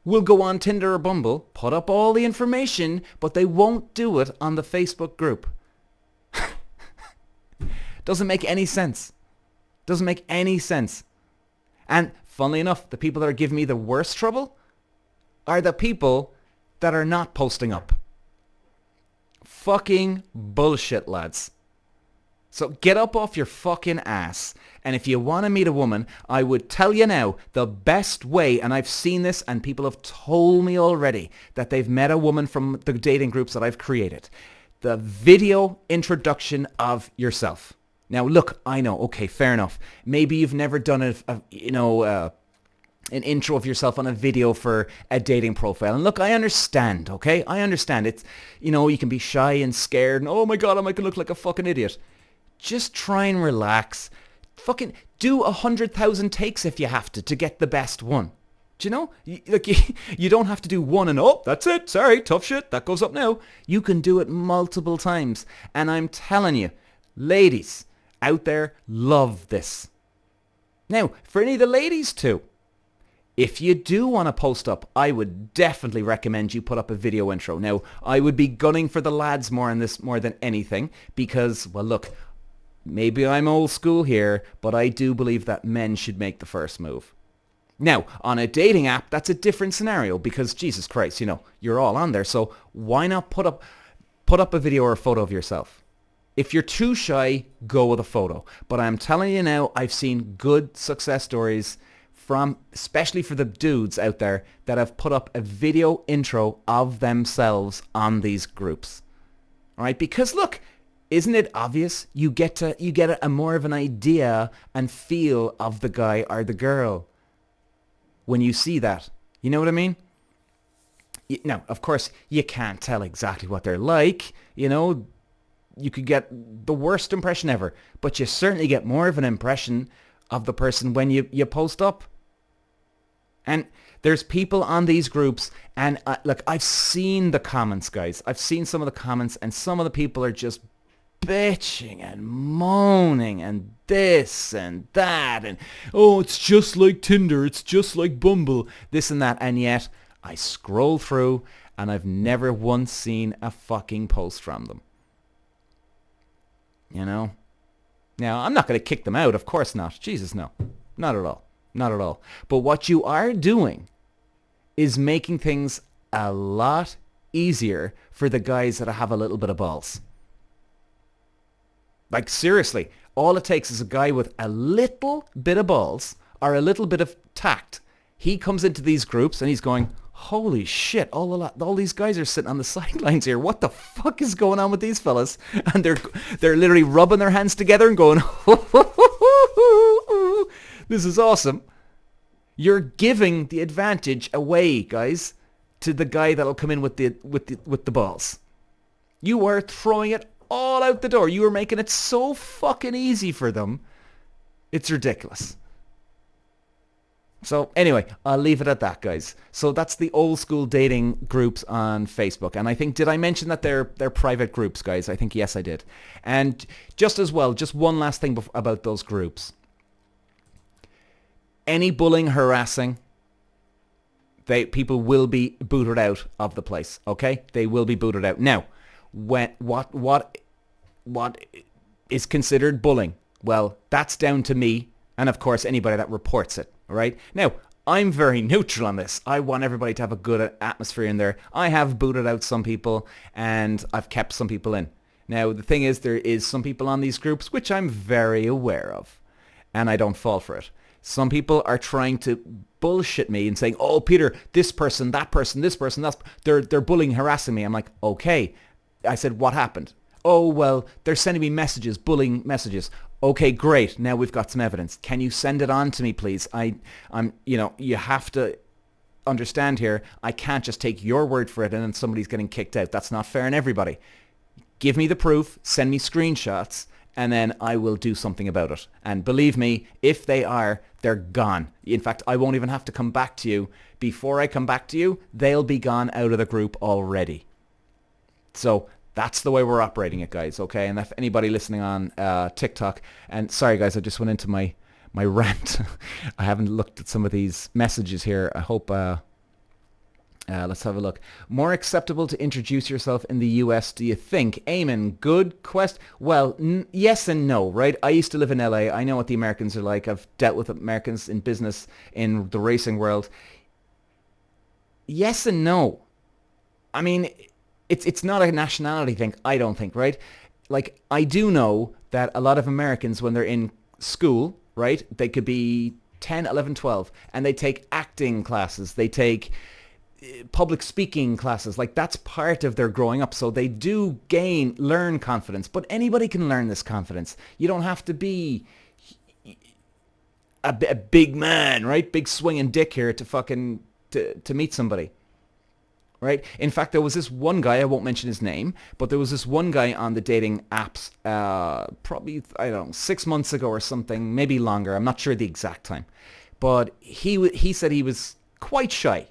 will go on Tinder or Bumble, put up all the information, but they won't do it on the Facebook group. Doesn't make any sense. Doesn't make any sense. And funnily enough, the people that are giving me the worst trouble are the people that are not posting up. Fucking bullshit, lads. So get up off your fucking ass. And if you want to meet a woman, I would tell you now, the best way, and I've seen this and people have told me already that they've met a woman from the dating groups that I've created. The video introduction of yourself. Now, look, I know, okay, fair enough. Maybe you've never done an intro of yourself on a video for a dating profile. And look, I understand, okay? I understand. It's, you can be shy and scared and, oh my God, I might look like a fucking idiot. Just try and relax. Fucking do 100,000 takes if you have to get the best one. Do you know? You don't have to do one and, oh, that's it. Sorry, tough shit. That goes up now. You can do it multiple times. And I'm telling you, ladies out there love this. Now, for any of the ladies too, if you do want to post up, I would definitely recommend you put up a video intro. Now, I would be gunning for the lads more on this more than anything because, well, look, maybe I'm old school here, but I do believe that men should make the first move. Now, on a dating app, that's a different scenario because, Jesus Christ, you're all on there. So why not put up a video or a photo of yourself? If you're too shy, go with a photo. But I'm telling you now, I've seen good success stories especially for the dudes out there that have put up a video intro of themselves on these groups. All right? Because look, isn't it obvious? You get a more of an idea and feel of the guy or the girl when you see that. You know what I mean? Now, of course, you can't tell exactly what they're like, You could get the worst impression ever, but you certainly get more of an impression of the person when you post up. And there's people on these groups, and look, I've seen the comments, guys. I've seen some of the comments, and some of the people are just bitching and moaning and this and that, and oh, it's just like Tinder, it's just like Bumble, this and that. And yet I scroll through and I've never once seen a fucking post from them. You know? Now, I'm not going to kick them out, of course not. Jesus, no. Not at all. Not at all. But what you are doing is making things a lot easier for the guys that have a little bit of balls. Like, seriously, all it takes is a guy with a little bit of balls or a little bit of tact. He comes into these groups and he's going, holy shit, all these guys are sitting on the sidelines here. What the fuck is going on with these fellas? And they're literally rubbing their hands together and going, this is awesome. You're giving the advantage away, guys, to the guy that'll come in with the balls. You are throwing it all out the door. You are making it so fucking easy for them. It's ridiculous. So anyway, I'll leave it at that, guys. So that's the old school dating groups on Facebook. And I think, did I mention that they're private groups, guys? I think, yes, I did. And just as well, just one last thing about those groups. Any bullying, harassing, people will be booted out of the place, okay? They will be booted out. Now, what is considered bullying? Well, that's down to me and, of course, anybody that reports it, all right? Now, I'm very neutral on this. I want everybody to have a good atmosphere in there. I have booted out some people and I've kept some people in. Now, the thing is, there is some people on these groups which I'm very aware of, and I don't fall for it. Some people are trying to bullshit me and saying, oh, Peter, this person, that person, this person, they're bullying, harassing me. I'm like, okay. I said, what happened? Oh, well, they're sending me messages, bullying messages. Okay, great. Now we've got some evidence. Can you send it on to me, please? You have to understand here, I can't just take your word for it and then somebody's getting kicked out. That's not fair on everybody. Give me the proof, send me screenshots, and then I will do something about it. And believe me, if they are, they're gone. In fact, I won't even have to come back to you. Before I come back to you, they'll be gone out of the group already. So that's the way we're operating it, guys, okay? And if anybody listening on TikTok, and sorry, guys, I just went into my rant. I haven't looked at some of these messages here. I hope... let's have a look. More acceptable to introduce yourself in the US, do you think? Eamon, good quest. Well, yes and no, right? I used to live in LA. I know what the Americans are like. I've dealt with Americans in business, in the racing world. Yes and no. I mean, it's not a nationality thing, I don't think, right? Like, I do know that a lot of Americans, when they're in school, right, they could be 10, 11, 12, and they take acting classes. They take public speaking classes. Like, that's part of their growing up. So they do learn confidence. But anybody can learn this confidence. You don't have to be a big man, right? Big swinging dick here to meet somebody. Right? In fact, there was this one guy, I won't mention his name, but there was this one guy on the dating apps, probably, I don't know, 6 months ago or something, maybe longer. I'm not sure the exact time. But he said he was quite shy.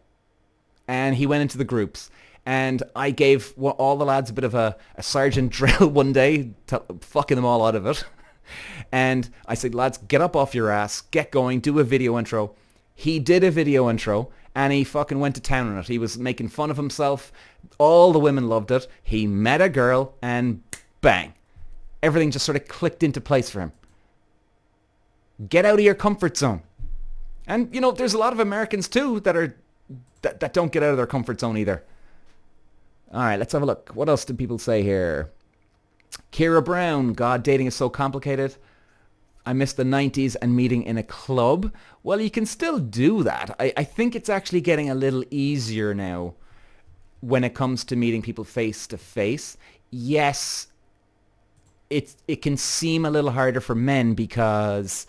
And he went into the groups. And I gave all the lads a bit of a sergeant drill one day, fucking them all out of it. And I said, lads, get up off your ass, get going, do a video intro. He did a video intro. And he fucking went to town on it. He was making fun of himself. All the women loved it. He met a girl and bang. Everything just sort of clicked into place for him. Get out of your comfort zone. And, you know, there's a lot of Americans too that don't get out of their comfort zone either. All right, let's have a look. What else did people say here? Kira Brown, God, dating is so complicated. I miss the 90s and meeting in a club. Well, you can still do that. I think it's actually getting a little easier now when it comes to meeting people face to face. Yes, it can seem a little harder for men because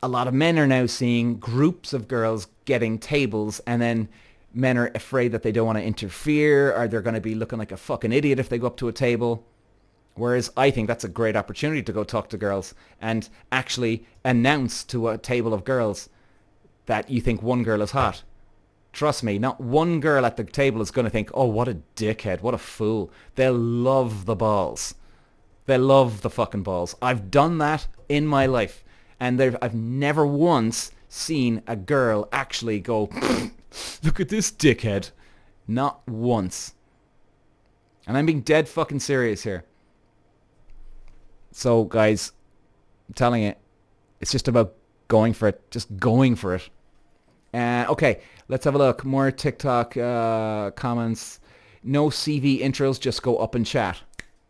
a lot of men are now seeing groups of girls getting tables, and then men are afraid that they don't want to interfere, or they're going to be looking like a fucking idiot if they go up to a table. Whereas I think that's a great opportunity to go talk to girls and actually announce to a table of girls, that you think one girl is hot. Trust me, not one girl at the table is going to think, oh, what a dickhead, what a fool. They'll love the balls. They love the fucking balls. I've done that in my life. And I've never once seen a girl actually go, look at this dickhead. Not once. And I'm being dead fucking serious here. So, guys, I'm telling you, it's just about going for it. Just going for it. Okay, let's have a look. More TikTok comments. No CV intros, just go up and chat.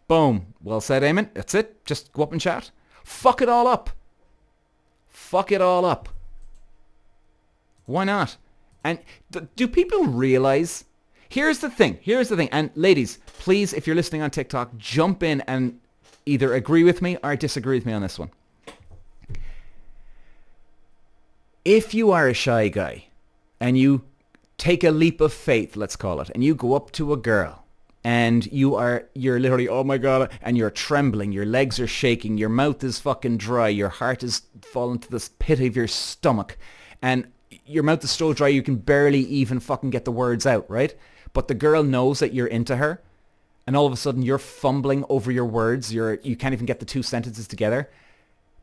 Boom. Well said, Eamon. That's it. Just go up and chat. Fuck it all up. Fuck it all up. Why not? And do people realize? Here's the thing. And ladies, please, if you're listening on TikTok, jump in and either agree with me or disagree with me on this one. If you are a shy guy and you take a leap of faith, let's call it, and you go up to a girl and you're literally, oh my God, and you're trembling, your legs are shaking, your mouth is fucking dry, your heart is falling to this pit of your stomach, and your mouth is so dry you can barely even fucking get the words out, right? But the girl knows that you're into her, and all of a sudden you're fumbling over your words, you can't even get the two sentences together.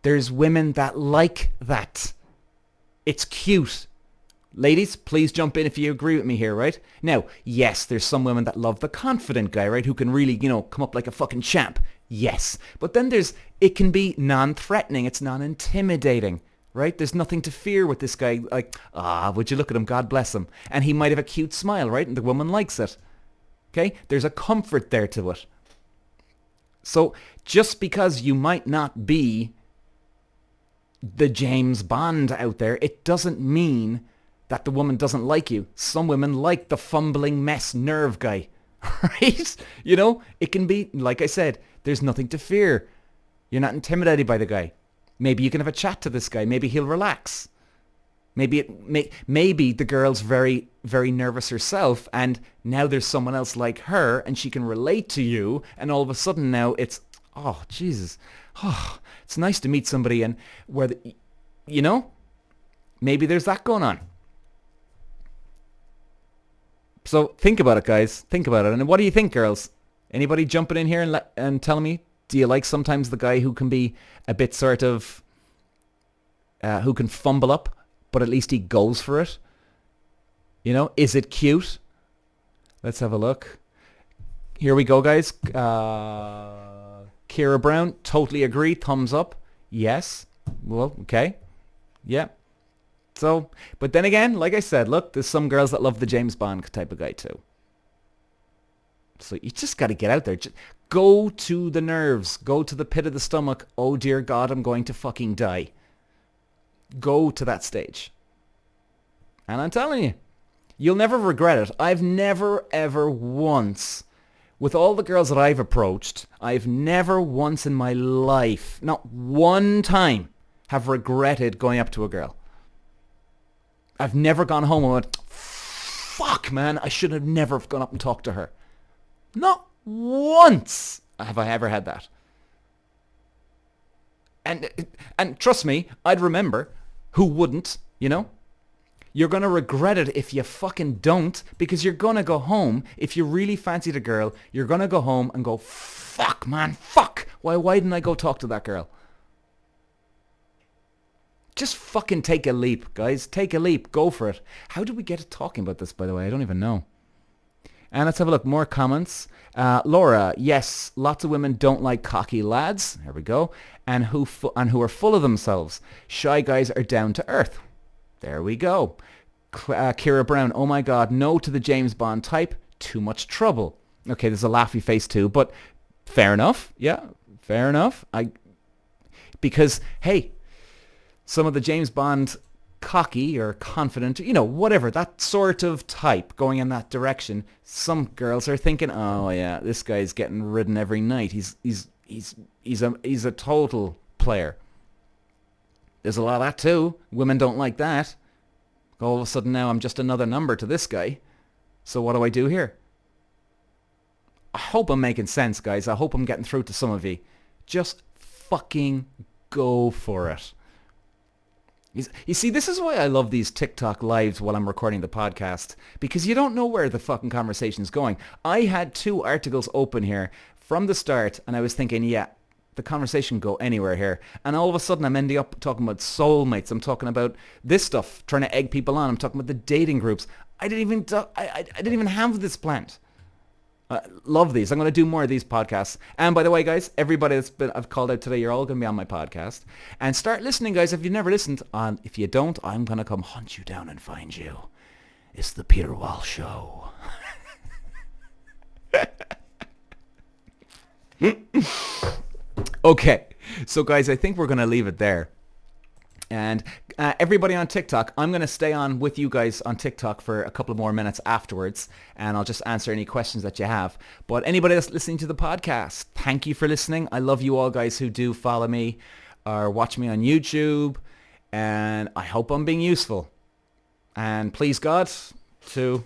There's women that like that. It's cute. Ladies, please jump in if you agree with me here, right? Now, yes, there's some women that love the confident guy, right? Who can really, come up like a fucking champ. Yes. But then it can be non-threatening. It's non-intimidating, right? There's nothing to fear with this guy. Like, would you look at him? God bless him. And he might have a cute smile, right? And the woman likes it. Okay? There's a comfort there to it. So just because you might not be the James Bond out there, it doesn't mean that the woman doesn't like you. Some women like the fumbling mess nerve guy, right? It can be, like I said, there's nothing to fear. You're not intimidated by the guy. Maybe you can have a chat to this guy. Maybe he'll relax. Maybe the girl's very, very nervous herself, and now there's someone else like her, and she can relate to you, and all of a sudden now it's, oh, Jesus. Oh, it's nice to meet somebody and where, maybe there's that going on. So think about it, guys. Think about it. And what do you think, girls? Anybody jumping in here and telling me, do you like sometimes the guy who can be a bit sort of, who can fumble up, but at least he goes for it? Is it cute? Let's have a look. Here we go, guys. Kira Brown, totally agree. Thumbs up. Yes. Well, okay. Yeah. So, but then again, like I said, look, there's some girls that love the James Bond type of guy too. So you just got to get out there. Just go to the nerves. Go to the pit of the stomach. Oh, dear God, I'm going to fucking die. Go to that stage. And I'm telling you, you'll never regret it. I've never, ever once... With all the girls that I've approached, I've never once in my life, not one time, have regretted going up to a girl. I've never gone home and went, fuck, man, I should have never gone up and talked to her. Not once have I ever had that. And trust me, I'd remember. Who wouldn't, You're going to regret it if you fucking don't, because you're going to go home. If you really fancied a girl, you're going to go home and go, fuck, man, fuck. Why didn't I go talk to that girl? Just fucking take a leap, guys. Take a leap. Go for it. How did we get to talking about this, by the way? I don't even know. And let's have a look. More comments. Laura, yes, lots of women don't like cocky lads. There we go. And who are full of themselves. Shy guys are down to earth. There we go. Kira Brown, oh my God, no to the James Bond type. Too much trouble. Okay, there's a laughy face too, but fair enough. Yeah, fair enough. Because, hey, some of the James Bond cocky or confident, whatever, that sort of type going in that direction, some girls are thinking, oh yeah, this guy's getting ridden every night. He's a total player. There's a lot of that too. Women don't like that. All of a sudden now I'm just another number to this guy. So what do I do here? I hope I'm making sense, guys. I hope I'm getting through to some of you. Just fucking go for it. You see, this is why I love these TikTok lives while I'm recording the podcast, because you don't know where the fucking conversation is going. I had 2 articles open here from the start, and I was thinking, yeah, the conversation can go anywhere here. And all of a sudden, I'm ending up talking about soulmates. I'm talking about this stuff, trying to egg people on. I'm talking about the dating groups. I didn't even have this planned. Love these. I'm going to do more of these podcasts. And by the way, guys, everybody I've called out today, you're all going to be on my podcast. And start listening, guys, if you've never listened. If you don't, I'm going to come hunt you down and find you. It's the Peter Walsh Show. Okay, so guys, I think we're going to leave it there. And everybody on TikTok, I'm going to stay on with you guys on TikTok for a couple of more minutes afterwards, and I'll just answer any questions that you have. But anybody that's listening to the podcast, thank you for listening. I love you all guys who do follow me or watch me on YouTube, and I hope I'm being useful. And please God, to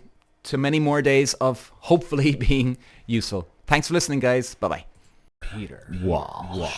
many more days of hopefully being useful. Thanks for listening, guys. Bye-bye. Peter. Wow.